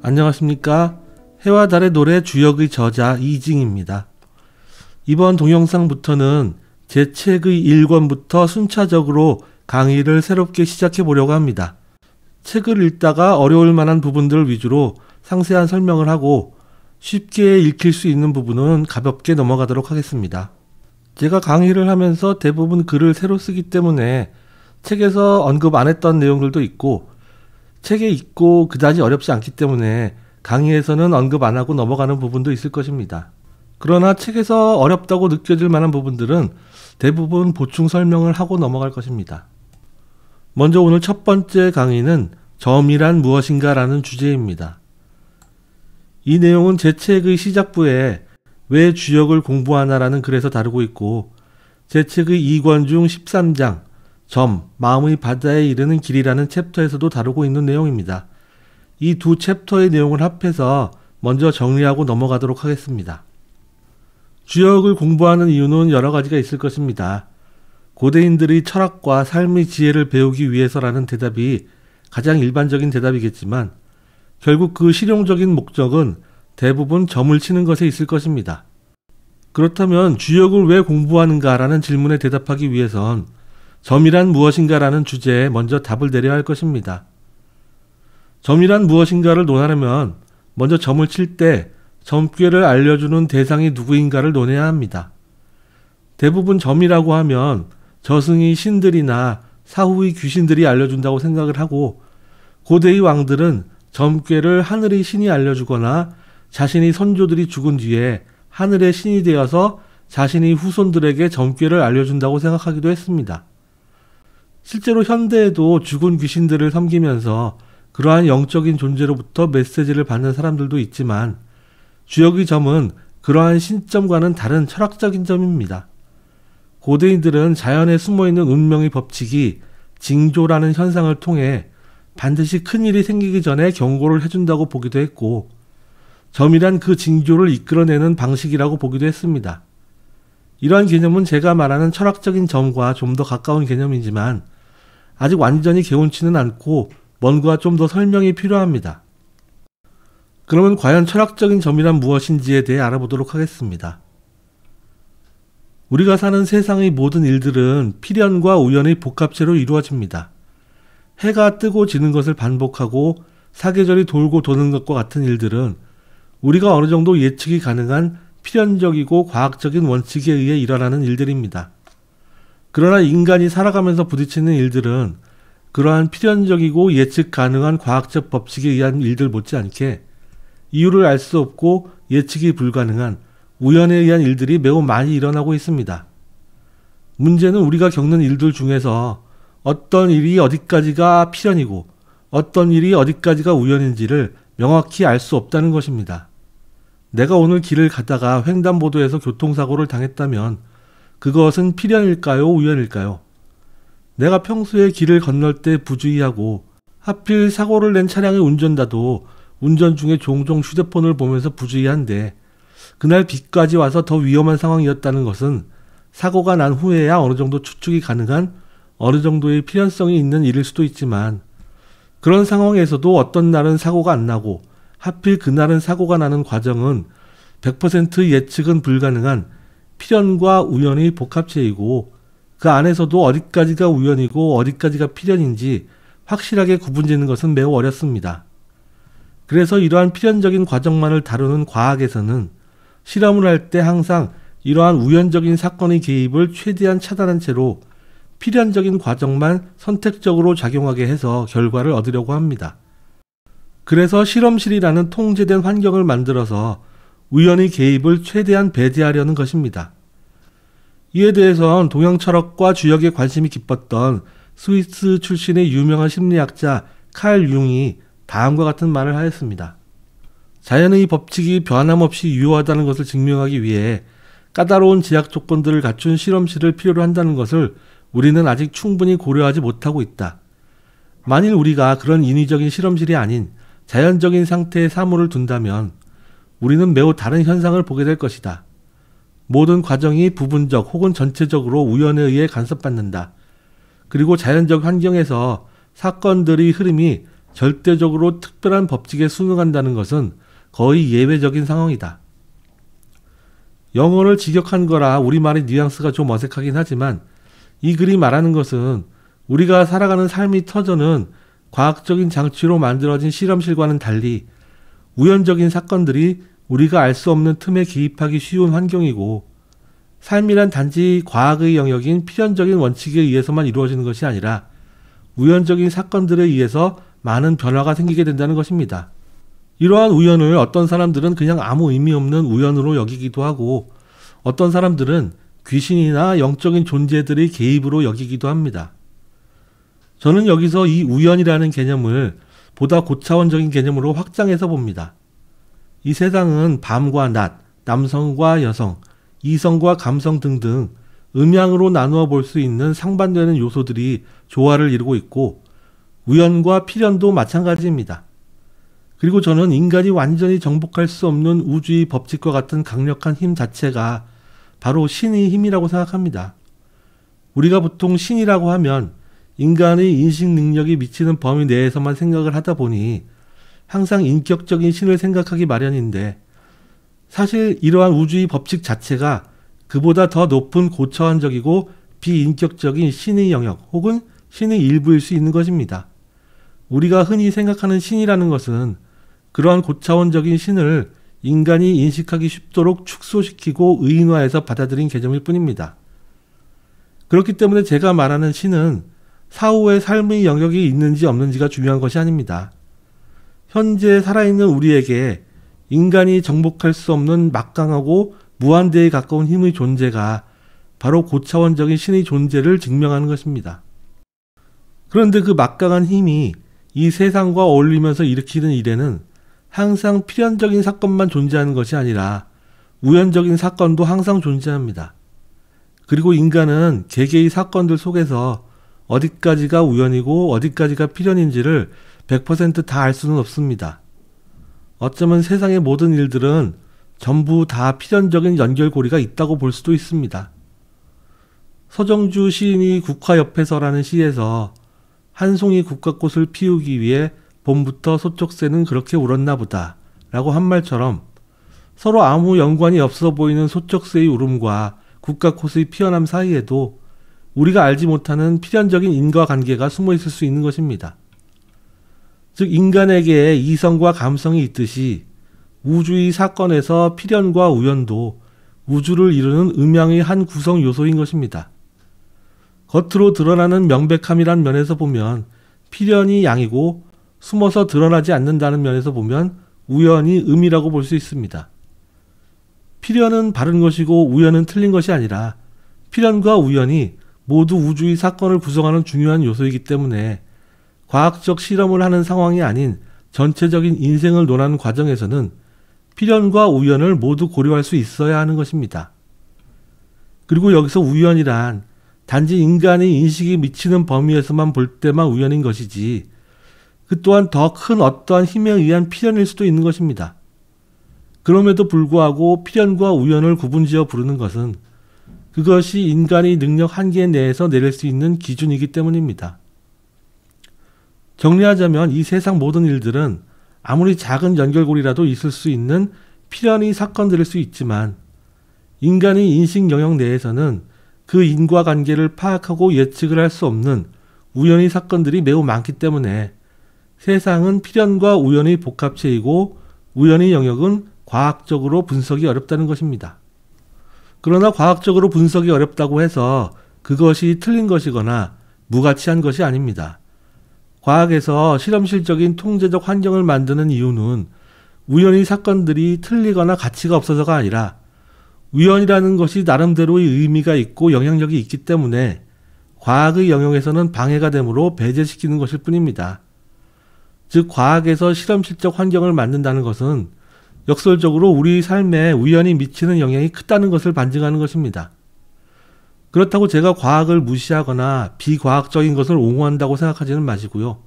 안녕하십니까. 해와 달의 노래 주역의 저자 이징입니다. 이번 동영상부터는 제 책의 1권부터 순차적으로 강의를 새롭게 시작해 보려고 합니다. 책을 읽다가 어려울 만한 부분들 위주로 상세한 설명을 하고 쉽게 읽힐 수 있는 부분은 가볍게 넘어가도록 하겠습니다. 제가 강의를 하면서 대부분 글을 새로 쓰기 때문에 책에서 언급 안 했던 내용들도 있고 책에 있고 그다지 어렵지 않기 때문에 강의에서는 언급 안 하고 넘어가는 부분도 있을 것입니다. 그러나 책에서 어렵다고 느껴질 만한 부분들은 대부분 보충 설명을 하고 넘어갈 것입니다. 먼저 오늘 첫 번째 강의는 점이란 무엇인가 라는 주제입니다. 이 내용은 제 책의 시작부에 왜 주역을 공부하나라는 글에서 다루고 있고 제 책의 2권 중 13장 점, 마음의 바다에 이르는 길이라는 챕터에서도 다루고 있는 내용입니다. 이 두 챕터의 내용을 합해서 먼저 정리하고 넘어가도록 하겠습니다. 주역을 공부하는 이유는 여러 가지가 있을 것입니다. 고대인들의 철학과 삶의 지혜를 배우기 위해서라는 대답이 가장 일반적인 대답이겠지만 결국 그 실용적인 목적은 대부분 점을 치는 것에 있을 것입니다. 그렇다면 주역을 왜 공부하는가라는 질문에 대답하기 위해선 점이란 무엇인가라는 주제에 먼저 답을 내려야 할 것입니다. 점이란 무엇인가를 논하려면 먼저 점을 칠 때 점괘를 알려주는 대상이 누구인가를 논해야 합니다. 대부분 점이라고 하면 저승의 신들이나 사후의 귀신들이 알려준다고 생각을 하고 고대의 왕들은 점괘를 하늘의 신이 알려주거나 자신의 선조들이 죽은 뒤에 하늘의 신이 되어서 자신의 후손들에게 점괘를 알려준다고 생각하기도 했습니다. 실제로 현대에도 죽은 귀신들을 섬기면서 그러한 영적인 존재로부터 메시지를 받는 사람들도 있지만 주역의 점은 그러한 신점과는 다른 철학적인 점입니다. 고대인들은 자연에 숨어있는 운명의 법칙이 징조라는 현상을 통해 반드시 큰일이 생기기 전에 경고를 해준다고 보기도 했고 점이란 그 징조를 이끌어내는 방식이라고 보기도 했습니다. 이러한 개념은 제가 말하는 철학적인 점과 좀 더 가까운 개념이지만 아직 완전히 개운치는 않고 뭔가 좀 더 설명이 필요합니다. 그러면 과연 철학적인 점이란 무엇인지에 대해 알아보도록 하겠습니다. 우리가 사는 세상의 모든 일들은 필연과 우연의 복합체로 이루어집니다. 해가 뜨고 지는 것을 반복하고 사계절이 돌고 도는 것과 같은 일들은 우리가 어느 정도 예측이 가능한 필연적이고 과학적인 원칙에 의해 일어나는 일들입니다. 그러나 인간이 살아가면서 부딪히는 일들은 그러한 필연적이고 예측 가능한 과학적 법칙에 의한 일들 못지않게 이유를 알 수 없고 예측이 불가능한 우연에 의한 일들이 매우 많이 일어나고 있습니다. 문제는 우리가 겪는 일들 중에서 어떤 일이 어디까지가 필연이고 어떤 일이 어디까지가 우연인지를 명확히 알 수 없다는 것입니다. 내가 오늘 길을 가다가 횡단보도에서 교통사고를 당했다면 그것은 필연일까요? 우연일까요? 내가 평소에 길을 건널 때 부주의하고 하필 사고를 낸 차량의 운전자도 운전 중에 종종 휴대폰을 보면서 부주의한데 그날 비까지 와서 더 위험한 상황이었다는 것은 사고가 난 후에야 어느 정도 추측이 가능한 어느 정도의 필연성이 있는 일일 수도 있지만 그런 상황에서도 어떤 날은 사고가 안 나고 하필 그날은 사고가 나는 과정은 100% 예측은 불가능한 필연과 우연의 복합체이고 그 안에서도 어디까지가 우연이고 어디까지가 필연인지 확실하게 구분짓는 것은 매우 어렵습니다. 그래서 이러한 필연적인 과정만을 다루는 과학에서는 실험을 할 때 항상 이러한 우연적인 사건의 개입을 최대한 차단한 채로 필연적인 과정만 선택적으로 작용하게 해서 결과를 얻으려고 합니다. 그래서 실험실이라는 통제된 환경을 만들어서 우연의 개입을 최대한 배제하려는 것입니다. 이에 대해선 동양 철학과 주역에 관심이 깊었던 스위스 출신의 유명한 심리학자 칼 융이 다음과 같은 말을 하였습니다. 자연의 법칙이 변함없이 유효하다는 것을 증명하기 위해 까다로운 제약 조건들을 갖춘 실험실을 필요로 한다는 것을 우리는 아직 충분히 고려하지 못하고 있다. 만일 우리가 그런 인위적인 실험실이 아닌 자연적인 상태의 사물을 둔다면 우리는 매우 다른 현상을 보게 될 것이다. 모든 과정이 부분적 혹은 전체적으로 우연에 의해 간섭받는다. 그리고 자연적 환경에서 사건들의 흐름이 절대적으로 특별한 법칙에 순응한다는 것은 거의 예외적인 상황이다. 영어를 직역한 거라 우리말의 뉘앙스가 좀 어색하긴 하지만 이 글이 말하는 것은 우리가 살아가는 삶의 터전은 과학적인 장치로 만들어진 실험실과는 달리 우연적인 사건들이 우리가 알 수 없는 틈에 개입하기 쉬운 환경이고, 삶이란 단지 과학의 영역인 필연적인 원칙에 의해서만 이루어지는 것이 아니라 우연적인 사건들에 의해서 많은 변화가 생기게 된다는 것입니다. 이러한 우연을 어떤 사람들은 그냥 아무 의미 없는 우연으로 여기기도 하고, 어떤 사람들은 귀신이나 영적인 존재들의 개입으로 여기기도 합니다. 저는 여기서 이 우연이라는 개념을 보다 고차원적인 개념으로 확장해서 봅니다. 이 세상은 밤과 낮, 남성과 여성, 이성과 감성 등등 음양으로 나누어 볼 수 있는 상반되는 요소들이 조화를 이루고 있고, 우연과 필연도 마찬가지입니다. 그리고 저는 인간이 완전히 정복할 수 없는 우주의 법칙과 같은 강력한 힘 자체가 바로 신의 힘이라고 생각합니다. 우리가 보통 신이라고 하면 인간의 인식 능력이 미치는 범위 내에서만 생각을 하다 보니 항상 인격적인 신을 생각하기 마련인데, 사실 이러한 우주의 법칙 자체가 그보다 더 높은 고차원적이고 비인격적인 신의 영역 혹은 신의 일부일 수 있는 것입니다. 우리가 흔히 생각하는 신이라는 것은 그러한 고차원적인 신을 인간이 인식하기 쉽도록 축소시키고 의인화해서 받아들인 개념일 뿐입니다. 그렇기 때문에 제가 말하는 신은 사후의 삶의 영역이 있는지 없는지가 중요한 것이 아닙니다. 현재 살아있는 우리에게 인간이 정복할 수 없는 막강하고 무한대에 가까운 힘의 존재가 바로 고차원적인 신의 존재를 증명하는 것입니다. 그런데 그 막강한 힘이 이 세상과 어울리면서 일으키는 일에는 항상 필연적인 사건만 존재하는 것이 아니라 우연적인 사건도 항상 존재합니다. 그리고 인간은 개개의 사건들 속에서 어디까지가 우연이고 어디까지가 필연인지를 100% 다 알 수는 없습니다. 어쩌면 세상의 모든 일들은 전부 다 필연적인 연결고리가 있다고 볼 수도 있습니다. 서정주 시인이 국화옆에서라는 시에서 한 송이 국화꽃을 피우기 위해 봄부터 소쩍새는 그렇게 울었나 보다 라고 한 말처럼, 서로 아무 연관이 없어 보이는 소쩍새의 울음과 국화꽃의 피어남 사이에도 우리가 알지 못하는 필연적인 인과관계가 숨어 있을 수 있는 것입니다. 즉 인간에게 이성과 감성이 있듯이 우주의 사건에서 필연과 우연도 우주를 이루는 음양의 한 구성 요소인 것입니다. 겉으로 드러나는 명백함이란 면에서 보면 필연이 양이고, 숨어서 드러나지 않는다는 면에서 보면 우연이 음이라고 볼 수 있습니다. 필연은 바른 것이고 우연은 틀린 것이 아니라 필연과 우연이 모두 우주의 사건을 구성하는 중요한 요소이기 때문에 과학적 실험을 하는 상황이 아닌 전체적인 인생을 논하는 과정에서는 필연과 우연을 모두 고려할 수 있어야 하는 것입니다. 그리고 여기서 우연이란 단지 인간의 인식이 미치는 범위에서만 볼 때만 우연인 것이지, 그 또한 더 큰 어떠한 힘에 의한 필연일 수도 있는 것입니다. 그럼에도 불구하고 필연과 우연을 구분지어 부르는 것은 그것이 인간의 능력 한계 내에서 내릴 수 있는 기준이기 때문입니다. 정리하자면 이 세상 모든 일들은 아무리 작은 연결고리라도 있을 수 있는 필연의 사건들일 수 있지만, 인간의 인식 영역 내에서는 그 인과관계를 파악하고 예측을 할 수 없는 우연의 사건들이 매우 많기 때문에 세상은 필연과 우연의 복합체이고, 우연의 영역은 과학적으로 분석이 어렵다는 것입니다. 그러나 과학적으로 분석이 어렵다고 해서 그것이 틀린 것이거나 무가치한 것이 아닙니다. 과학에서 실험실적인 통제적 환경을 만드는 이유는 우연의 사건들이 틀리거나 가치가 없어서가 아니라 우연이라는 것이 나름대로의 의미가 있고 영향력이 있기 때문에 과학의 영역에서는 방해가 되므로 배제시키는 것일 뿐입니다. 즉 과학에서 실험실적 환경을 만든다는 것은 역설적으로 우리 삶에 우연이 미치는 영향이 크다는 것을 반증하는 것입니다. 그렇다고 제가 과학을 무시하거나 비과학적인 것을 옹호한다고 생각하지는 마시고요.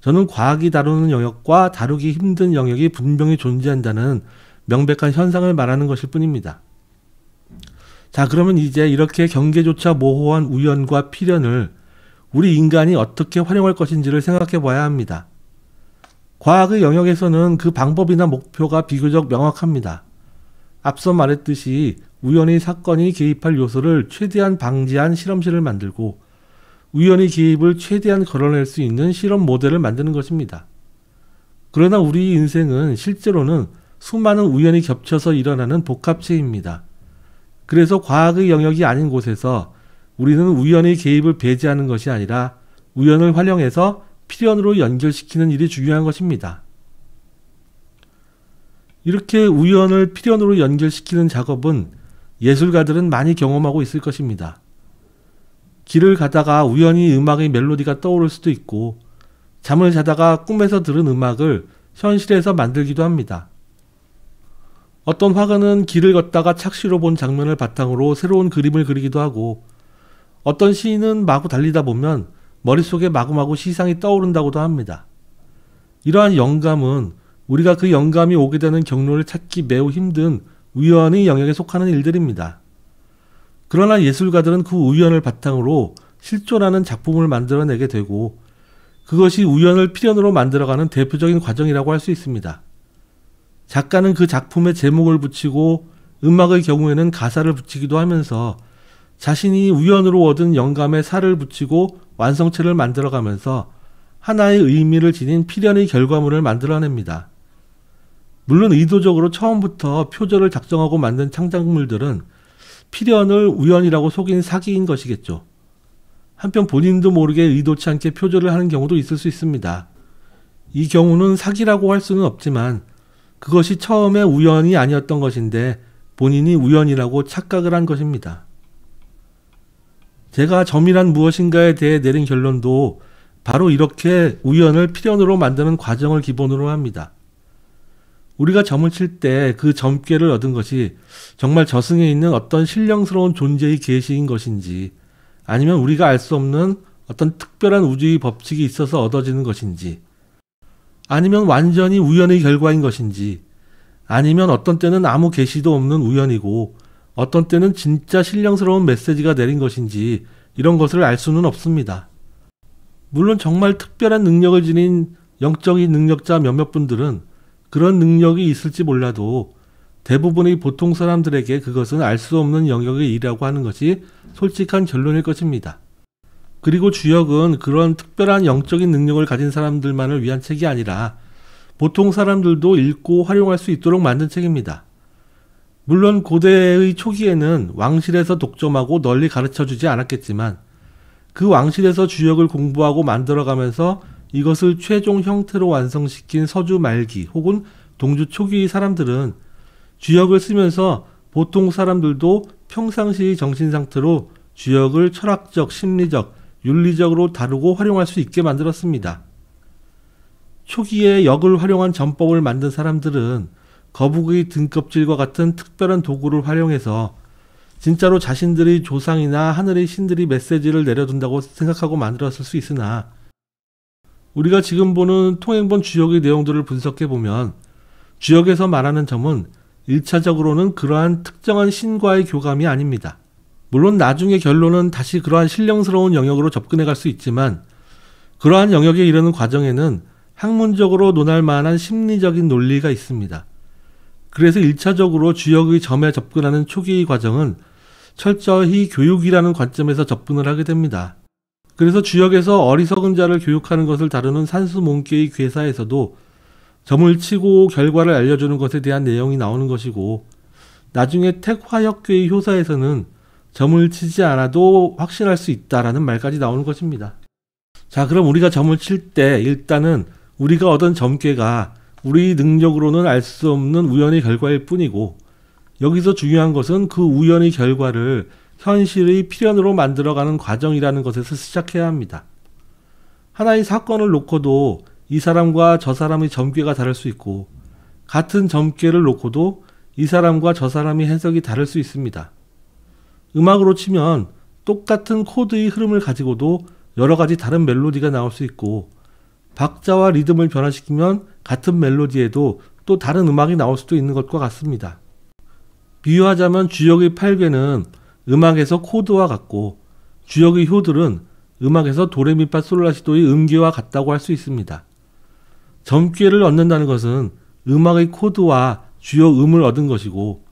저는 과학이 다루는 영역과 다루기 힘든 영역이 분명히 존재한다는 명백한 현상을 말하는 것일 뿐입니다. 자, 그러면 이제 이렇게 경계조차 모호한 우연과 필연을 우리 인간이 어떻게 활용할 것인지를 생각해 봐야 합니다. 과학의 영역에서는 그 방법이나 목표가 비교적 명확합니다. 앞서 말했듯이 우연히 사건이 개입할 요소를 최대한 방지한 실험실을 만들고 우연히 개입을 최대한 걸어낼 수 있는 실험 모델을 만드는 것입니다. 그러나 우리 인생은 실제로는 수많은 우연이 겹쳐서 일어나는 복합체입니다. 그래서 과학의 영역이 아닌 곳에서 우리는 우연의 개입을 배제하는 것이 아니라 우연을 활용해서 필연으로 연결시키는 일이 중요한 것입니다. 이렇게 우연을 필연으로 연결시키는 작업은 예술가들은 많이 경험하고 있을 것입니다. 길을 가다가 우연히 음악의 멜로디가 떠오를 수도 있고 잠을 자다가 꿈에서 들은 음악을 현실에서 만들기도 합니다. 어떤 화가는 길을 걷다가 착시로 본 장면을 바탕으로 새로운 그림을 그리기도 하고 어떤 시인은 마구 달리다 보면 머릿속에 마구마구 시상이 떠오른다고도 합니다. 이러한 영감은 우리가 그 영감이 오게 되는 경로를 찾기 매우 힘든 우연의 영역에 속하는 일들입니다. 그러나 예술가들은 그 우연을 바탕으로 실존하는 작품을 만들어내게 되고 그것이 우연을 필연으로 만들어가는 대표적인 과정이라고 할 수 있습니다. 작가는 그 작품에 제목을 붙이고 음악의 경우에는 가사를 붙이기도 하면서 자신이 우연으로 얻은 영감에 살을 붙이고 완성체를 만들어가면서 하나의 의미를 지닌 필연의 결과물을 만들어냅니다. 물론 의도적으로 처음부터 표절을 작성하고 만든 창작물들은 필연을 우연이라고 속인 사기인 것이겠죠. 한편 본인도 모르게 의도치 않게 표절을 하는 경우도 있을 수 있습니다. 이 경우는 사기라고 할 수는 없지만 그것이 처음에 우연이 아니었던 것인데 본인이 우연이라고 착각을 한 것입니다. 제가 점이란 무엇인가에 대해 내린 결론도 바로 이렇게 우연을 필연으로 만드는 과정을 기본으로 합니다. 우리가 점을 칠 때 그 점괘를 얻은 것이 정말 저승에 있는 어떤 신령스러운 존재의 계시인 것인지 아니면 우리가 알 수 없는 어떤 특별한 우주의 법칙이 있어서 얻어지는 것인지 아니면 완전히 우연의 결과인 것인지 아니면 어떤 때는 아무 계시도 없는 우연이고 어떤 때는 진짜 신령스러운 메시지가 내린 것인지 이런 것을 알 수는 없습니다. 물론 정말 특별한 능력을 지닌 영적인 능력자 몇몇 분들은 그런 능력이 있을지 몰라도 대부분의 보통 사람들에게 그것은 알 수 없는 영역의 일이라고 하는 것이 솔직한 결론일 것입니다. 그리고 주역은 그런 특별한 영적인 능력을 가진 사람들만을 위한 책이 아니라 보통 사람들도 읽고 활용할 수 있도록 만든 책입니다. 물론 고대의 초기에는 왕실에서 독점하고 널리 가르쳐주지 않았겠지만 그 왕실에서 주역을 공부하고 만들어가면서 이것을 최종 형태로 완성시킨 서주 말기 혹은 동주 초기의 사람들은 주역을 쓰면서 보통 사람들도 평상시의 정신상태로 주역을 철학적, 심리적, 윤리적으로 다루고 활용할 수 있게 만들었습니다. 초기에 역을 활용한 전법을 만든 사람들은 거북의 등껍질과 같은 특별한 도구를 활용해서 진짜로 자신들의 조상이나 하늘의 신들이 메시지를 내려둔다고 생각하고 만들었을 수 있으나 우리가 지금 보는 통행본 주역의 내용들을 분석해보면 주역에서 말하는 점은 1차적으로는 그러한 특정한 신과의 교감이 아닙니다. 물론 나중에 결론은 다시 그러한 신령스러운 영역으로 접근해 갈 수 있지만 그러한 영역에 이르는 과정에는 학문적으로 논할 만한 심리적인 논리가 있습니다. 그래서 1차적으로 주역의 점에 접근하는 초기의 과정은 철저히 교육이라는 관점에서 접근을 하게 됩니다. 그래서 주역에서 어리석은 자를 교육하는 것을 다루는 산수몽개의 괴사에서도 점을 치고 결과를 알려주는 것에 대한 내용이 나오는 것이고 나중에 택화역괴의 효사에서는 점을 치지 않아도 확신할 수 있다라는 말까지 나오는 것입니다. 자, 그럼 우리가 점을 칠 때 일단은 우리가 얻은 점괘가 우리 능력으로는 알 수 없는 우연의 결과일 뿐이고 여기서 중요한 것은 그 우연의 결과를 현실의 필연으로 만들어가는 과정이라는 것에서 시작해야 합니다. 하나의 사건을 놓고도 이 사람과 저 사람의 점괘가 다를 수 있고 같은 점괘를 놓고도 이 사람과 저 사람의 해석이 다를 수 있습니다. 음악으로 치면 똑같은 코드의 흐름을 가지고도 여러 가지 다른 멜로디가 나올 수 있고 박자와 리듬을 변화시키면 같은 멜로디에도 또 다른 음악이 나올 수도 있는 것과 같습니다. 비유하자면 주역의 팔괘는 음악에서 코드와 같고 주역의 효들은 음악에서 도레미파 솔라시도의 음계와 같다고 할 수 있습니다. 점괘를 얻는다는 것은 음악의 코드와 주요 음을 얻은 것이고,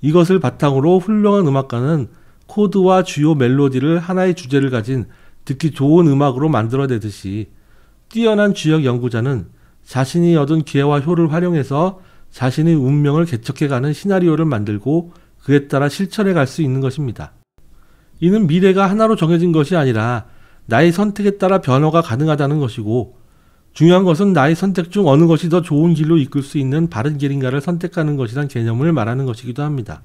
이것을 바탕으로 훌륭한 음악가는 코드와 주요 멜로디를 하나의 주제를 가진 듣기 좋은 음악으로 만들어내듯이, 뛰어난 주역 연구자는 자신이 얻은 기회와 효를 활용해서 자신의 운명을 개척해가는 시나리오를 만들고 그에 따라 실천해 갈 수 있는 것입니다. 이는 미래가 하나로 정해진 것이 아니라 나의 선택에 따라 변화가 가능하다는 것이고, 중요한 것은 나의 선택 중 어느 것이 더 좋은 길로 이끌 수 있는 바른 길인가를 선택하는 것이란 개념을 말하는 것이기도 합니다.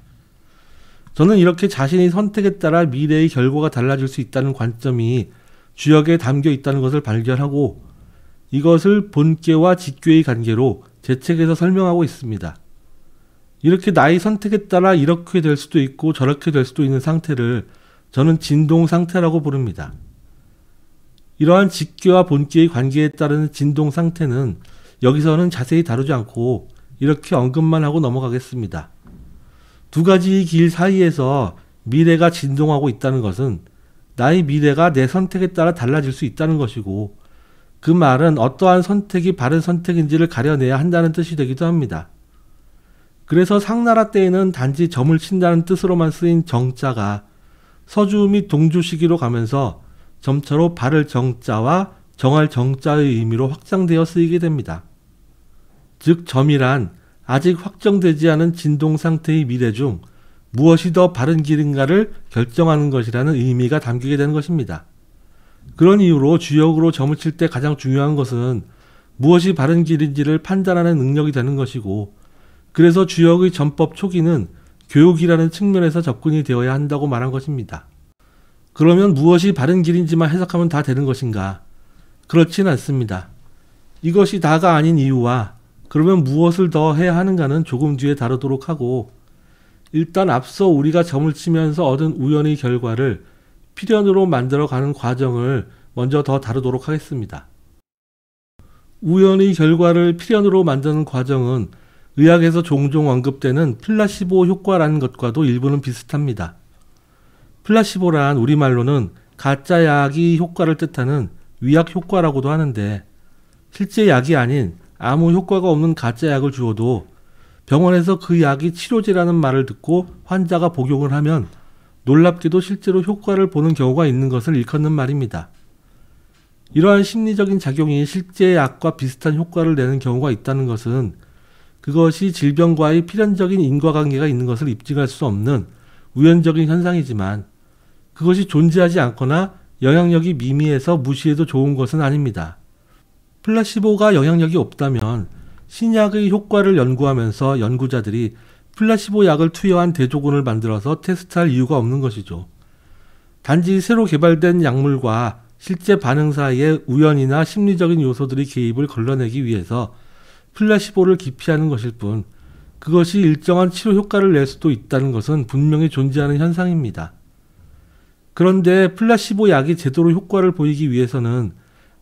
저는 이렇게 자신의 선택에 따라 미래의 결과가 달라질 수 있다는 관점이 주역에 담겨 있다는 것을 발견하고, 이것을 본계와 직계의 관계로 제 책에서 설명하고 있습니다. 이렇게 나의 선택에 따라 이렇게 될 수도 있고 저렇게 될 수도 있는 상태를 저는 진동 상태라고 부릅니다. 이러한 직계와 본계의 관계에 따르는 진동 상태는 여기서는 자세히 다루지 않고 이렇게 언급만 하고 넘어가겠습니다. 두 가지의 길 사이에서 미래가 진동하고 있다는 것은 나의 미래가 내 선택에 따라 달라질 수 있다는 것이고, 그 말은 어떠한 선택이 바른 선택인지를 가려내야 한다는 뜻이 되기도 합니다. 그래서 상나라 때에는 단지 점을 친다는 뜻으로만 쓰인 정자가 서주 및 동주 시기로 가면서 점차로 바를 정자와 정할 정자의 의미로 확장되어 쓰이게 됩니다. 즉 점이란 아직 확정되지 않은 진동 상태의 미래 중 무엇이 더 바른 길인가를 결정하는 것이라는 의미가 담기게 되는 것입니다. 그런 이유로 주역으로 점을 칠 때 가장 중요한 것은 무엇이 바른 길인지를 판단하는 능력이 되는 것이고, 그래서 주역의 점법 초기는 교육이라는 측면에서 접근이 되어야 한다고 말한 것입니다. 그러면 무엇이 바른 길인지만 해석하면 다 되는 것인가? 그렇진 않습니다. 이것이 다가 아닌 이유와 그러면 무엇을 더 해야 하는가는 조금 뒤에 다루도록 하고, 일단 앞서 우리가 점을 치면서 얻은 우연의 결과를 필연으로 만들어가는 과정을 먼저 더 다루도록 하겠습니다. 우연의 결과를 필연으로 만드는 과정은 의학에서 종종 언급되는 플라시보 효과라는 것과도 일부는 비슷합니다. 플라시보란 우리말로는 가짜 약이 효과를 뜻하는 위약 효과라고도 하는데, 실제 약이 아닌 아무 효과가 없는 가짜 약을 주어도 병원에서 그 약이 치료제라는 말을 듣고 환자가 복용을 하면 놀랍게도 실제로 효과를 보는 경우가 있는 것을 일컫는 말입니다. 이러한 심리적인 작용이 실제 약과 비슷한 효과를 내는 경우가 있다는 것은 그것이 질병과의 필연적인 인과관계가 있는 것을 입증할 수 없는 우연적인 현상이지만, 그것이 존재하지 않거나 영향력이 미미해서 무시해도 좋은 것은 아닙니다. 플라시보가 영향력이 없다면 신약의 효과를 연구하면서 연구자들이 플라시보 약을 투여한 대조군을 만들어서 테스트할 이유가 없는 것이죠. 단지 새로 개발된 약물과 실제 반응 사이에 우연이나 심리적인 요소들의 개입을 걸러내기 위해서 플라시보를 기피하는 것일 뿐, 그것이 일정한 치료 효과를 낼 수도 있다는 것은 분명히 존재하는 현상입니다. 그런데 플라시보 약이 제대로 효과를 보이기 위해서는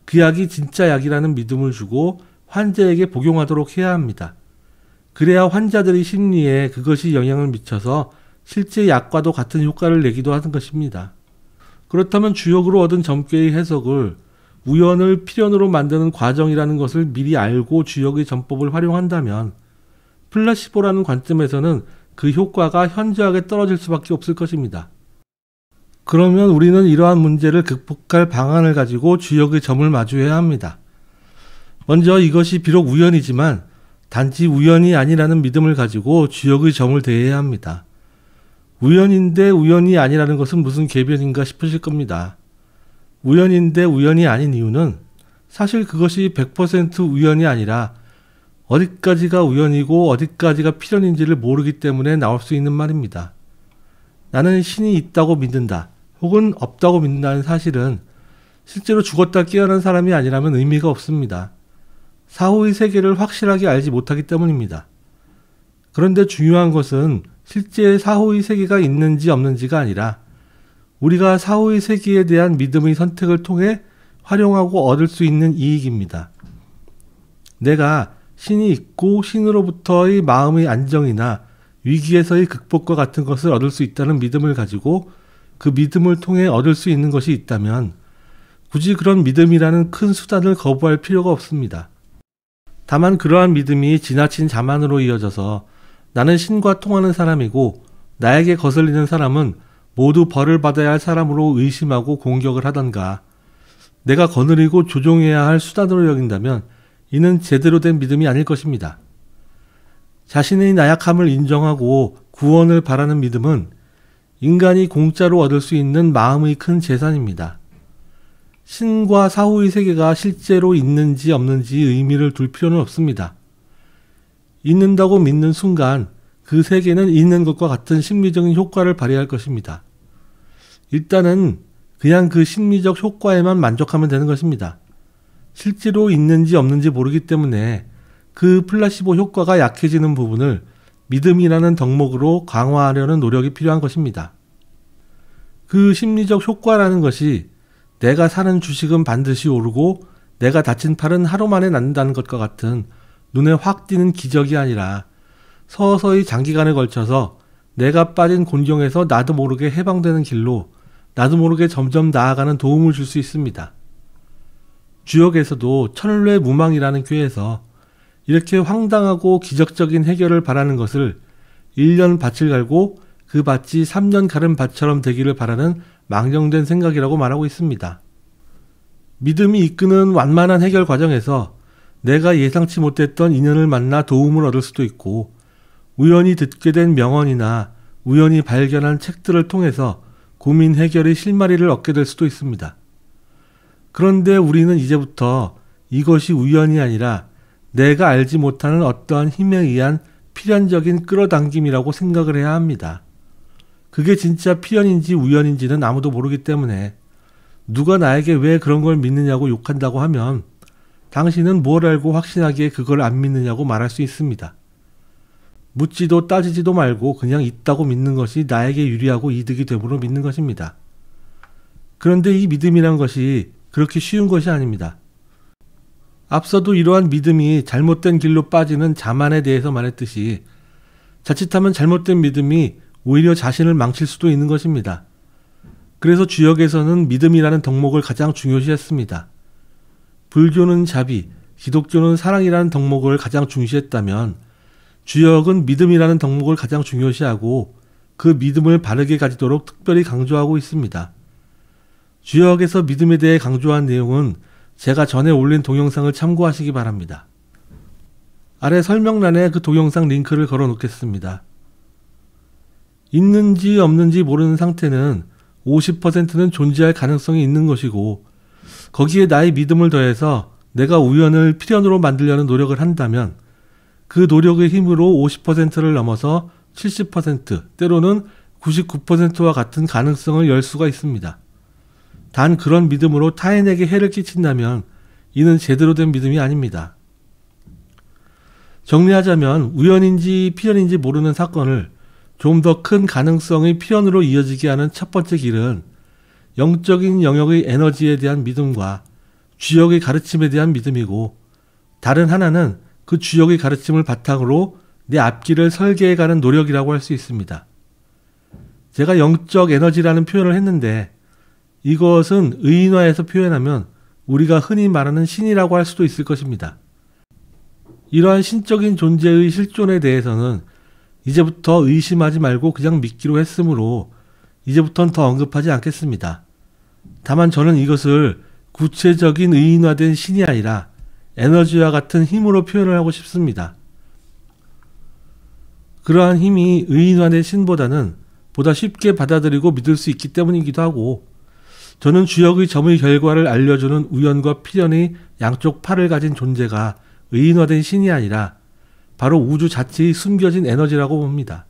그 약이 진짜 약이라는 믿음을 주고 환자에게 복용하도록 해야 합니다. 그래야 환자들의 심리에 그것이 영향을 미쳐서 실제 약과도 같은 효과를 내기도 하는 것입니다. 그렇다면 주역으로 얻은 점괘의 해석을 우연을 필연으로 만드는 과정이라는 것을 미리 알고 주역의 전법을 활용한다면 플라시보라는 관점에서는 그 효과가 현저하게 떨어질 수밖에 없을 것입니다. 그러면 우리는 이러한 문제를 극복할 방안을 가지고 주역의 점을 마주해야 합니다. 먼저 이것이 비록 우연이지만 단지 우연이 아니라는 믿음을 가지고 주역의 점을 대해야 합니다. 우연인데 우연이 아니라는 것은 무슨 궤변인가 싶으실 겁니다. 우연인데 우연이 아닌 이유는 사실 그것이 100% 우연이 아니라 어디까지가 우연이고 어디까지가 필연인지를 모르기 때문에 나올 수 있는 말입니다. 나는 신이 있다고 믿는다 혹은 없다고 믿는다는 사실은 실제로 죽었다 깨어난 사람이 아니라면 의미가 없습니다. 사후의 세계를 확실하게 알지 못하기 때문입니다. 그런데 중요한 것은 실제 사후의 세계가 있는지 없는지가 아니라 우리가 사후의 세계에 대한 믿음의 선택을 통해 활용하고 얻을 수 있는 이익입니다. 내가 신이 있고 신으로부터의 마음의 안정이나 위기에서의 극복과 같은 것을 얻을 수 있다는 믿음을 가지고 그 믿음을 통해 얻을 수 있는 것이 있다면 굳이 그런 믿음이라는 큰 수단을 거부할 필요가 없습니다. 다만 그러한 믿음이 지나친 자만으로 이어져서 나는 신과 통하는 사람이고 나에게 거슬리는 사람은 모두 벌을 받아야 할 사람으로 의심하고 공격을 하던가 내가 거느리고 조종해야 할 수단으로 여긴다면 이는 제대로 된 믿음이 아닐 것입니다. 자신의 나약함을 인정하고 구원을 바라는 믿음은 인간이 공짜로 얻을 수 있는 마음의 큰 재산입니다. 신과 사후의 세계가 실제로 있는지 없는지 의미를 둘 필요는 없습니다. 있는다고 믿는 순간 그 세계는 있는 것과 같은 심리적인 효과를 발휘할 것입니다. 일단은 그냥 그 심리적 효과에만 만족하면 되는 것입니다. 실제로 있는지 없는지 모르기 때문에 그 플라시보 효과가 약해지는 부분을 믿음이라는 덕목으로 강화하려는 노력이 필요한 것입니다. 그 심리적 효과라는 것이 내가 사는 주식은 반드시 오르고 내가 다친 팔은 하루 만에 낫는다는 것과 같은 눈에 확 띄는 기적이 아니라 서서히 장기간에 걸쳐서 내가 빠진 곤경에서 나도 모르게 해방되는 길로 나도 모르게 점점 나아가는 도움을 줄 수 있습니다. 주역에서도 천뢰무망이라는 꾀에서 이렇게 황당하고 기적적인 해결을 바라는 것을 1년 밭을 갈고 그 밭이 3년 가른 밭처럼 되기를 바라는 망령된 생각이라고 말하고 있습니다. 믿음이 이끄는 완만한 해결 과정에서 내가 예상치 못했던 인연을 만나 도움을 얻을 수도 있고 우연히 듣게 된 명언이나 우연히 발견한 책들을 통해서 고민 해결의 실마리를 얻게 될 수도 있습니다. 그런데 우리는 이제부터 이것이 우연이 아니라 내가 알지 못하는 어떠한 힘에 의한 필연적인 끌어당김이라고 생각을 해야 합니다. 그게 진짜 필연인지 우연인지는 아무도 모르기 때문에 누가 나에게 왜 그런 걸 믿느냐고 욕한다고 하면 당신은 뭘 알고 확신하기에 그걸 안 믿느냐고 말할 수 있습니다. 묻지도 따지지도 말고 그냥 있다고 믿는 것이 나에게 유리하고 이득이 되므로 믿는 것입니다. 그런데 이 믿음이란 것이 그렇게 쉬운 것이 아닙니다. 앞서도 이러한 믿음이 잘못된 길로 빠지는 자만에 대해서 말했듯이 자칫하면 잘못된 믿음이 오히려 자신을 망칠 수도 있는 것입니다. 그래서 주역에서는 믿음이라는 덕목을 가장 중요시했습니다. 불교는 자비, 기독교는 사랑이라는 덕목을 가장 중시했다면 주역은 믿음이라는 덕목을 가장 중요시하고 그 믿음을 바르게 가지도록 특별히 강조하고 있습니다. 주역에서 믿음에 대해 강조한 내용은 제가 전에 올린 동영상을 참고하시기 바랍니다. 아래 설명란에 그 동영상 링크를 걸어 놓겠습니다. 있는지 없는지 모르는 상태는 50%는 존재할 가능성이 있는 것이고 거기에 나의 믿음을 더해서 내가 우연을 필연으로 만들려는 노력을 한다면 그 노력의 힘으로 50%를 넘어서 70%, 때로는 99%와 같은 가능성을 열 수가 있습니다. 단 그런 믿음으로 타인에게 해를 끼친다면 이는 제대로 된 믿음이 아닙니다. 정리하자면 우연인지 필연인지 모르는 사건을 좀 더 큰 가능성의 필연으로 이어지게 하는 첫 번째 길은 영적인 영역의 에너지에 대한 믿음과 주역의 가르침에 대한 믿음이고 다른 하나는 그 주역의 가르침을 바탕으로 내 앞길을 설계해가는 노력이라고 할 수 있습니다. 제가 영적 에너지라는 표현을 했는데 이것은 의인화해서 표현하면 우리가 흔히 말하는 신이라고 할 수도 있을 것입니다. 이러한 신적인 존재의 실존에 대해서는 이제부터 의심하지 말고 그냥 믿기로 했으므로 이제부터는 더 언급하지 않겠습니다. 다만 저는 이것을 구체적인 의인화된 신이 아니라 에너지와 같은 힘으로 표현을 하고 싶습니다. 그러한 힘이 의인화된 신보다는 보다 쉽게 받아들이고 믿을 수 있기 때문이기도 하고 저는 주역의 점의 결과를 알려주는 우연과 필연의 양쪽 팔을 가진 존재가 의인화된 신이 아니라 바로 우주 자체의 숨겨진 에너지라고 봅니다.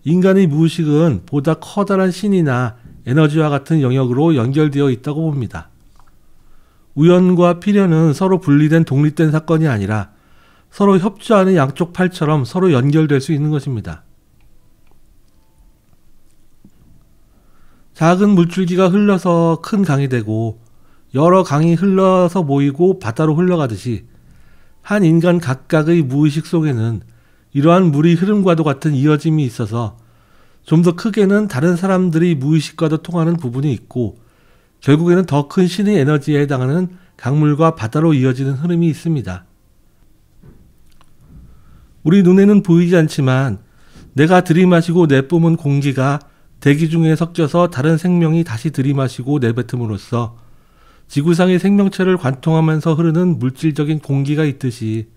인간의 무의식은 보다 커다란 신이나 에너지와 같은 영역으로 연결되어 있다고 봅니다. 우연과 필연은 서로 분리된 독립된 사건이 아니라 서로 협조하는 양쪽 팔처럼 서로 연결될 수 있는 것입니다. 작은 물줄기가 흘러서 큰 강이 되고 여러 강이 흘러서 모이고 바다로 흘러가듯이 한 인간 각각의 무의식 속에는 이러한 물의 흐름과도 같은 이어짐이 있어서 좀 더 크게는 다른 사람들의 무의식과도 통하는 부분이 있고 결국에는 더 큰 신의 에너지에 해당하는 강물과 바다로 이어지는 흐름이 있습니다. 우리 눈에는 보이지 않지만 내가 들이마시고 내뿜은 공기가 대기 중에 섞여서 다른 생명이 다시 들이마시고 내뱉음으로써 지구상의 생명체를 관통하면서 흐르는 물질적인 공기가 있듯이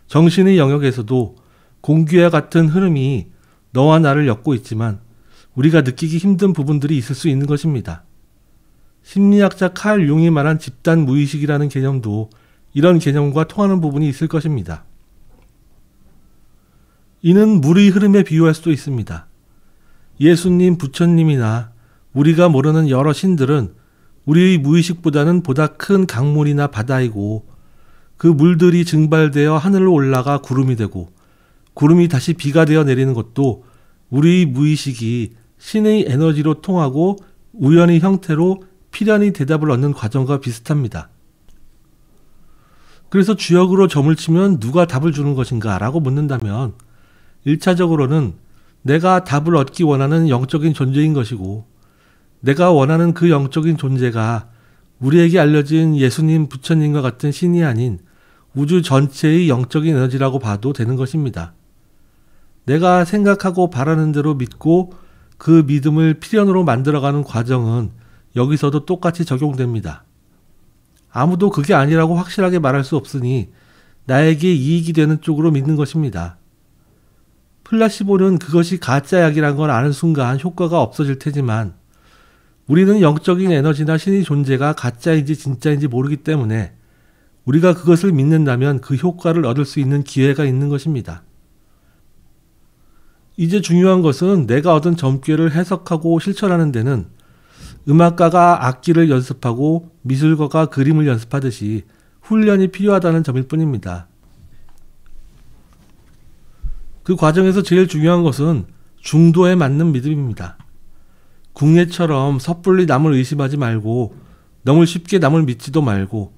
정신의 영역에서도 공기와 같은 흐름이 너와 나를 엮고 있지만 우리가 느끼기 힘든 부분들이 있을 수 있는 것입니다. 심리학자 칼 융이 말한 집단 무의식이라는 개념도 이런 개념과 통하는 부분이 있을 것입니다. 이는 물의 흐름에 비유할 수도 있습니다. 예수님, 부처님이나 우리가 모르는 여러 신들은 우리의 무의식보다는 보다 큰 강물이나 바다이고 그 물들이 증발되어 하늘로 올라가 구름이 되고 구름이 다시 비가 되어 내리는 것도 우리의 무의식이 신의 에너지로 통하고 우연의 형태로 필연의 대답을 얻는 과정과 비슷합니다. 그래서 주역으로 점을 치면 누가 답을 주는 것인가 라고 묻는다면 1차적으로는 내가 답을 얻기 원하는 영적인 존재인 것이고 내가 원하는 그 영적인 존재가 우리에게 알려진 예수님, 부처님과 같은 신이 아닌 우주 전체의 영적인 에너지라고 봐도 되는 것입니다. 내가 생각하고 바라는 대로 믿고 그 믿음을 필연으로 만들어가는 과정은 여기서도 똑같이 적용됩니다. 아무도 그게 아니라고 확실하게 말할 수 없으니 나에게 이익이 되는 쪽으로 믿는 것입니다. 플라시보는 그것이 가짜약이란 걸 아는 순간 효과가 없어질 테지만 우리는 영적인 에너지나 신의 존재가 가짜인지 진짜인지 모르기 때문에 우리가 그것을 믿는다면 그 효과를 얻을 수 있는 기회가 있는 것입니다. 이제 중요한 것은 내가 얻은 점괘를 해석하고 실천하는 데는 음악가가 악기를 연습하고 미술가가 그림을 연습하듯이 훈련이 필요하다는 점일 뿐입니다. 그 과정에서 제일 중요한 것은 중도에 맞는 믿음입니다. 궁예처럼 섣불리 남을 의심하지 말고 너무 쉽게 남을 믿지도 말고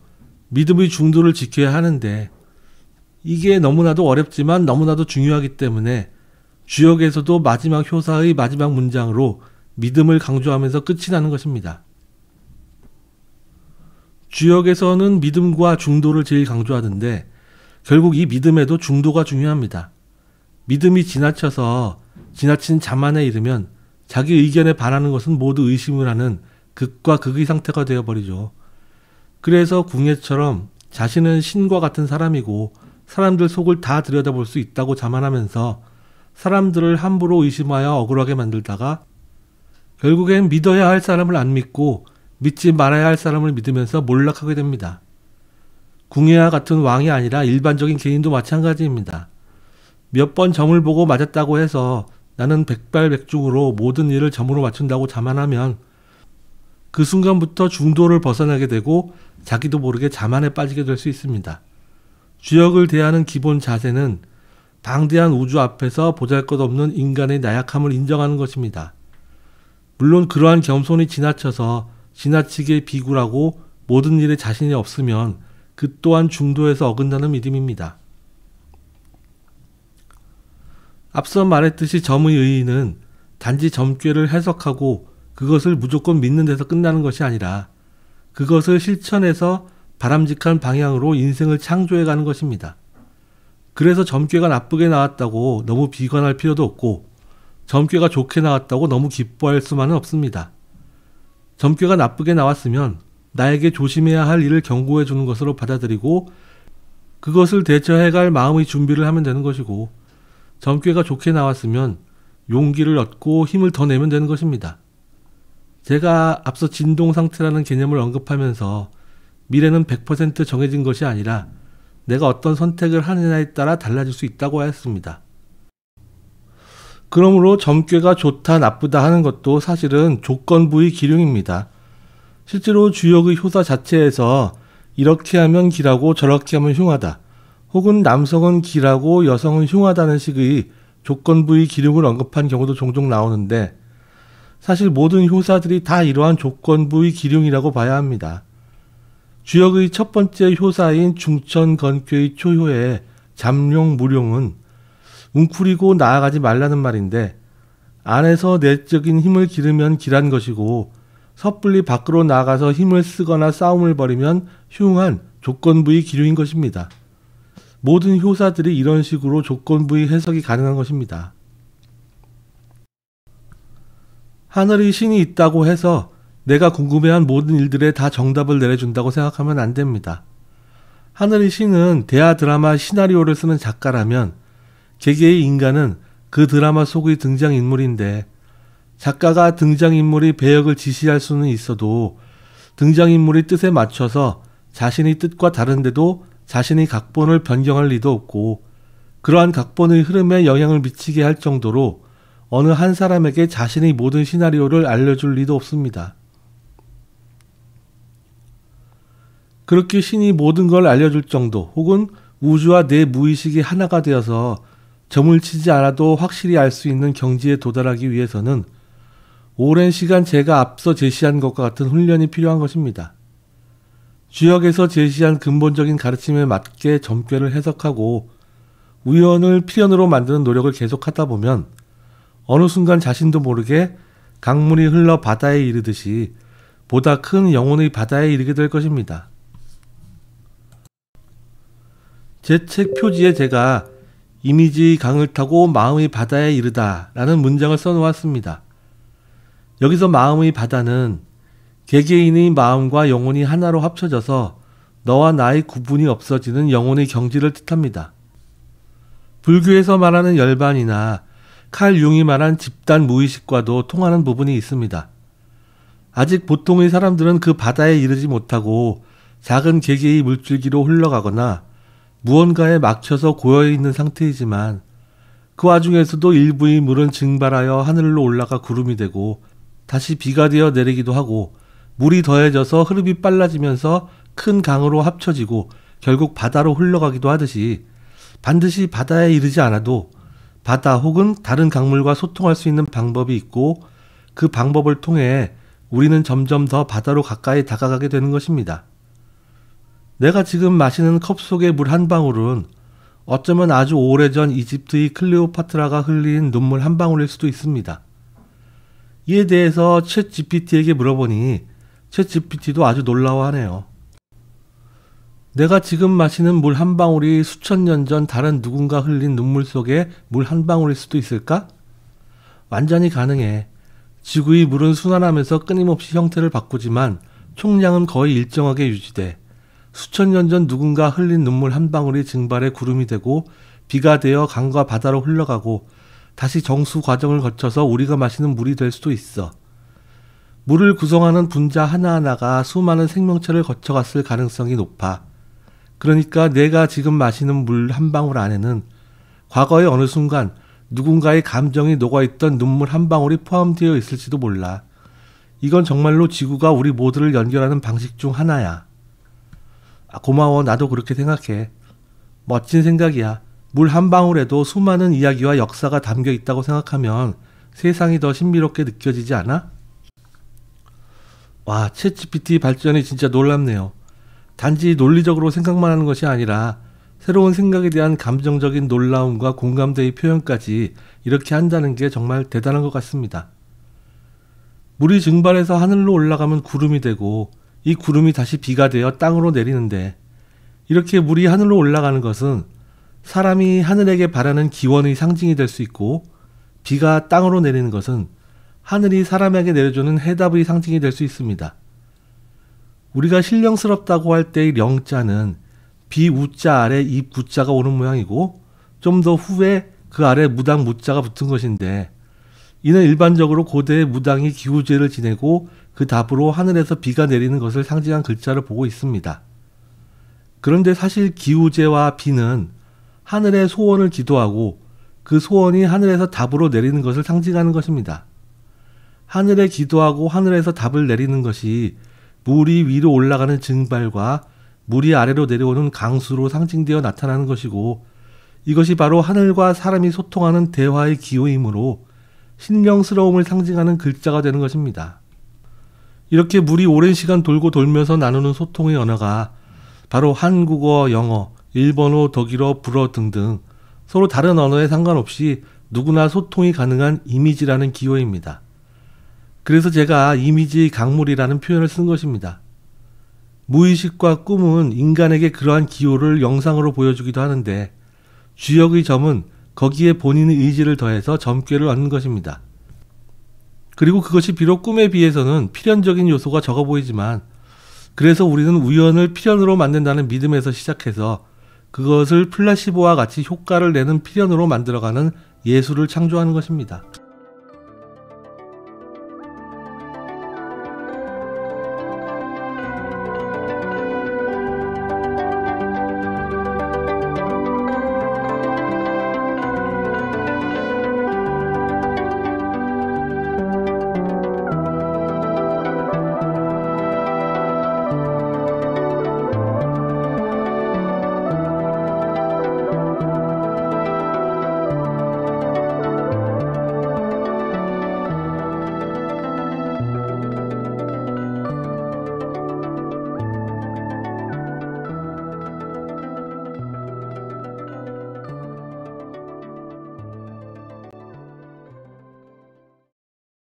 믿음의 중도를 지켜야 하는데 이게 너무나도 어렵지만 너무나도 중요하기 때문에 주역에서도 마지막 효사의 마지막 문장으로 믿음을 강조하면서 끝이 나는 것입니다. 주역에서는 믿음과 중도를 제일 강조하던데 결국 이 믿음에도 중도가 중요합니다. 믿음이 지나쳐서 지나친 자만에 이르면 자기 의견에 반하는 것은 모두 의심을 하는 극과 극의 상태가 되어버리죠. 그래서 궁예처럼 자신은 신과 같은 사람이고 사람들 속을 다 들여다볼 수 있다고 자만하면서 사람들을 함부로 의심하여 억울하게 만들다가 결국엔 믿어야 할 사람을 안 믿고 믿지 말아야 할 사람을 믿으면서 몰락하게 됩니다. 궁예와 같은 왕이 아니라 일반적인 개인도 마찬가지입니다. 몇 번 점을 보고 맞았다고 해서 나는 백발백중으로 모든 일을 점으로 맞춘다고 자만하면 그 순간부터 중도를 벗어나게 되고 자기도 모르게 자만에 빠지게 될 수 있습니다. 주역을 대하는 기본 자세는 방대한 우주 앞에서 보잘것없는 인간의 나약함을 인정하는 것입니다. 물론 그러한 겸손이 지나쳐서 지나치게 비굴하고 모든 일에 자신이 없으면 그 또한 중도에서 어긋나는 믿음입니다. 앞서 말했듯이 점의 의의는 단지 점괘를 해석하고 그것을 무조건 믿는 데서 끝나는 것이 아니라 그것을 실천해서 바람직한 방향으로 인생을 창조해가는 것입니다. 그래서 점괘가 나쁘게 나왔다고 너무 비관할 필요도 없고 점괘가 좋게 나왔다고 너무 기뻐할 수만은 없습니다. 점괘가 나쁘게 나왔으면 나에게 조심해야 할 일을 경고해 주는 것으로 받아들이고 그것을 대처해갈 마음의 준비를 하면 되는 것이고 점괘가 좋게 나왔으면 용기를 얻고 힘을 더 내면 되는 것입니다. 제가 앞서 진동상태라는 개념을 언급하면서 미래는 100% 정해진 것이 아니라 내가 어떤 선택을 하느냐에 따라 달라질 수 있다고 하였습니다. 그러므로 점괘가 좋다 나쁘다 하는 것도 사실은 조건부의 기륭입니다. 실제로 주역의 효사 자체에서 이렇게 하면 기라고 저렇게 하면 흉하다 혹은 남성은 기라고 여성은 흉하다는 식의 조건부의 기륭을 언급한 경우도 종종 나오는데 사실 모든 효사들이 다 이러한 조건부의 기륭이라고 봐야 합니다. 주역의 첫 번째 효사인 중천건교의 초효의 잠룡무룡은 웅크리고 나아가지 말라는 말인데 안에서 내적인 힘을 기르면 기란 것이고 섣불리 밖으로 나가서 힘을 쓰거나 싸움을 벌이면 흉한 조건부의 기류인 것입니다. 모든 효사들이 이런 식으로 조건부의 해석이 가능한 것입니다. 하늘이 신이 있다고 해서 내가 궁금해한 모든 일들에 다 정답을 내려준다고 생각하면 안 됩니다. 하늘이 신은 대하 드라마 시나리오를 쓰는 작가라면 개개의 인간은 그 드라마 속의 등장인물인데 작가가 등장인물의 배역을 지시할 수는 있어도 등장인물의 뜻에 맞춰서 자신의 뜻과 다른데도 자신의 각본을 변경할 리도 없고 그러한 각본의 흐름에 영향을 미치게 할 정도로 어느 한 사람에게 자신의 모든 시나리오를 알려줄 리도 없습니다. 그렇게 신이 모든 걸 알려줄 정도 혹은 우주와 내 무의식이 하나가 되어서 점을 치지 않아도 확실히 알 수 있는 경지에 도달하기 위해서는 오랜 시간 제가 앞서 제시한 것과 같은 훈련이 필요한 것입니다. 주역에서 제시한 근본적인 가르침에 맞게 점괘를 해석하고 우연을 필연으로 만드는 노력을 계속하다 보면 어느 순간 자신도 모르게 강물이 흘러 바다에 이르듯이 보다 큰 영혼의 바다에 이르게 될 것입니다. 제 책 표지에 제가 이미지의 강을 타고 마음의 바다에 이르다 라는 문장을 써놓았습니다. 여기서 마음의 바다는 개개인의 마음과 영혼이 하나로 합쳐져서 너와 나의 구분이 없어지는 영혼의 경지를 뜻합니다. 불교에서 말하는 열반이나 칼 융이 말한 집단 무의식과도 통하는 부분이 있습니다. 아직 보통의 사람들은 그 바다에 이르지 못하고 작은 개개의 물줄기로 흘러가거나 무언가에 막혀서 고여있는 상태이지만 그 와중에서도 일부의 물은 증발하여 하늘로 올라가 구름이 되고 다시 비가 되어 내리기도 하고 물이 더해져서 흐름이 빨라지면서 큰 강으로 합쳐지고 결국 바다로 흘러가기도 하듯이 반드시 바다에 이르지 않아도 바다 혹은 다른 강물과 소통할 수 있는 방법이 있고 그 방법을 통해 우리는 점점 더 바다로 가까이 다가가게 되는 것입니다. 내가 지금 마시는 컵 속의 물 한 방울은 어쩌면 아주 오래전 이집트의 클레오파트라가 흘린 눈물 한 방울일 수도 있습니다. 이에 대해서 챗 GPT에게 물어보니 챗 GPT도 아주 놀라워하네요. 내가 지금 마시는 물 한 방울이 수천 년 전 다른 누군가 흘린 눈물 속의 물 한 방울일 수도 있을까? 완전히 가능해. 지구의 물은 순환하면서 끊임없이 형태를 바꾸지만 총량은 거의 일정하게 유지돼. 수천 년 전 누군가 흘린 눈물 한 방울이 증발해 구름이 되고 비가 되어 강과 바다로 흘러가고 다시 정수 과정을 거쳐서 우리가 마시는 물이 될 수도 있어. 물을 구성하는 분자 하나하나가 수많은 생명체를 거쳐갔을 가능성이 높아. 그러니까 내가 지금 마시는 물 한 방울 안에는 과거의 어느 순간 누군가의 감정이 녹아있던 눈물 한 방울이 포함되어 있을지도 몰라. 이건 정말로 지구가 우리 모두를 연결하는 방식 중 하나야. 고마워. 나도 그렇게 생각해. 멋진 생각이야. 물 한 방울에도 수많은 이야기와 역사가 담겨 있다고 생각하면 세상이 더 신비롭게 느껴지지 않아? 와, 챗 GPT 발전이 진짜 놀랍네요. 단지 논리적으로 생각만 하는 것이 아니라 새로운 생각에 대한 감정적인 놀라움과 공감대의 표현까지 이렇게 한다는 게 정말 대단한 것 같습니다. 물이 증발해서 하늘로 올라가면 구름이 되고 이 구름이 다시 비가 되어 땅으로 내리는데 이렇게 물이 하늘로 올라가는 것은 사람이 하늘에게 바라는 기원의 상징이 될 수 있고 비가 땅으로 내리는 것은 하늘이 사람에게 내려주는 해답의 상징이 될 수 있습니다. 우리가 신령스럽다고 할 때의 영자는 비우자 아래 이 부자가 오는 모양이고 좀 더 후에 그 아래 무당 무자가 붙은 것인데 이는 일반적으로 고대의 무당이 기우제를 지내고 그 답으로 하늘에서 비가 내리는 것을 상징한 글자를 보고 있습니다. 그런데 사실 기우제와 비는 하늘의 소원을 기도하고 그 소원이 하늘에서 답으로 내리는 것을 상징하는 것입니다. 하늘에 기도하고 하늘에서 답을 내리는 것이 물이 위로 올라가는 증발과 물이 아래로 내려오는 강수로 상징되어 나타나는 것이고 이것이 바로 하늘과 사람이 소통하는 대화의 기호이므로 신령스러움을 상징하는 글자가 되는 것입니다. 이렇게 물이 오랜 시간 돌고 돌면서 나누는 소통의 언어가 바로 한국어, 영어, 일본어, 독일어, 불어 등등 서로 다른 언어에 상관없이 누구나 소통이 가능한 이미지라는 기호입니다. 그래서 제가 이미지의 강물이라는 표현을 쓴 것입니다. 무의식과 꿈은 인간에게 그러한 기호를 영상으로 보여주기도 하는데 주역의 점은 거기에 본인의 의지를 더해서 점괘를 얻는 것입니다. 그리고 그것이 비록 꿈에 비해서는 필연적인 요소가 적어 보이지만 그래서 우리는 우연을 필연으로 만든다는 믿음에서 시작해서 그것을 플라시보와 같이 효과를 내는 필연으로 만들어가는 예술을 창조하는 것입니다.